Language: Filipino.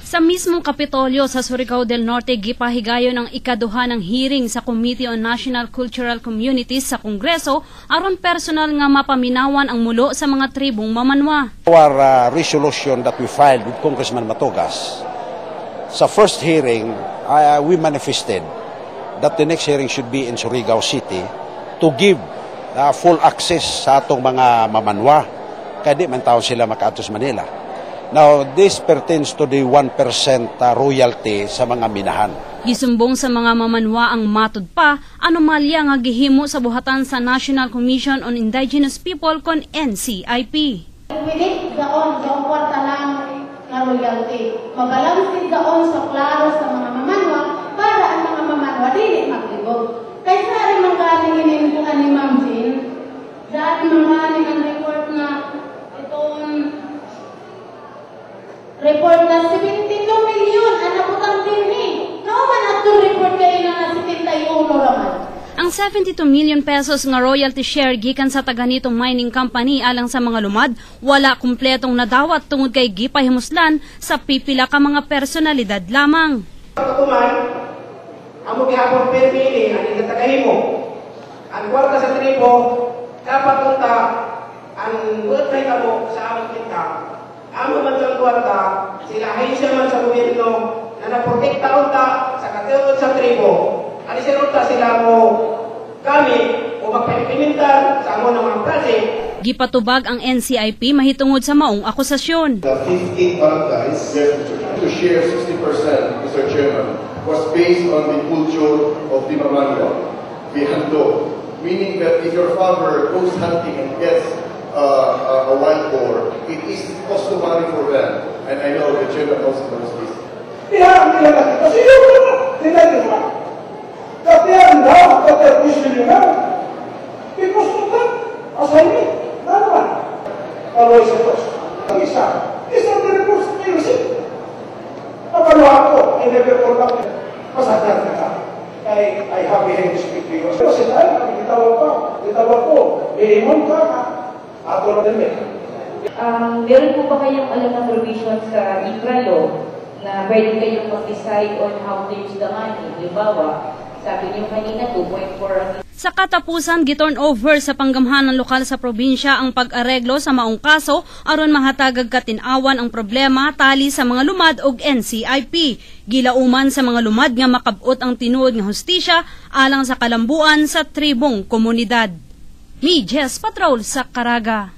Sa mismong Kapitolyo sa Surigao del Norte, gipahigayon ang ikaduha ng hearing sa Committee on National Cultural Communities sa Kongreso aron personal nga mapaminawan ang mulo sa mga tribong mamanwa. Our resolution that we filed with Congressman Matogas, sa first hearing, we manifested that the next hearing should be in Surigao City to give full access sa atong mga mamanwa, kaya di man taon sila makaadto sa Manila. Now, this pertains to the 1% royalty sa mga minahan. Gisumbong sa mga mamanwa ang matud pa, anomalya nga gihimo sa buhatan sa National Commission on Indigenous People kon NCIP. Pilit gaon sa kwarta lang nga royalty. Mabalansin gaon sa klaro sa mga mamanwa para ang mga mamanwa dili maglibog. Kaysa rin magaling inintuan ni Ma'am Jean, dahil magaling ang report na report na 72 milyon ang nabutang dinhi. Nauman atong report kayo na 71 naman. Ang 72 million pesos nga royalty share gikan sa taganitong mining company alang sa mga lumad, wala kumpletong nadawat tungod kay gipahimuslan sa pipila ka mga personalidad lamang. Pagkuman, amo gihapon permili ang itatagahimo. Ang kwarta sa tribo, dapat unta ang birthday kamo sa among kita. Amo man sa kwarta, sila ahensya man sa gobyerno na naprotekta unta sa katiulod sa tribo. Alisin unta sila mo gamit o magpinipimintan sa amo ng mga project. Gipatubag ang NCIP mahitungod sa maong akusasyon. The 15 barangays to share 60%, Mr. Chairman, was based on the culture of the Mamanwa, the Hando. Meaning that if your father goes hunting and gets a wild boar, it is customary for them. And I know the chairman also knows this. Kaya nila natin, kasi yun naman, tinagin kasi ang daw, kasi yun naman. Because of that, assignment, naman. Aloy sa Diyos, ang isa na report sa PLC. Napalo ako, I never contact him. Masagad na ka. I have a hand to speak to you. Kasi tayo, itawag ko, iimon ka ka. Meron po ba kayong alam na provision sa ICRA law na pwede kayong mag-decide on how to use the money? Halimbawa, sabi niyo kanina 2.4. Sa katapusan, giturn over sa panggamhanan lokal sa probinsya ang pag-areglo sa maong kaso aron mahatagag katinawan ang problema tali sa mga lumad og NCIP. Gilauman sa mga lumad nga makabot ang tinuod nga hustisya alang sa kalambuan sa tribong komunidad. Jess Patrol sa Caraga.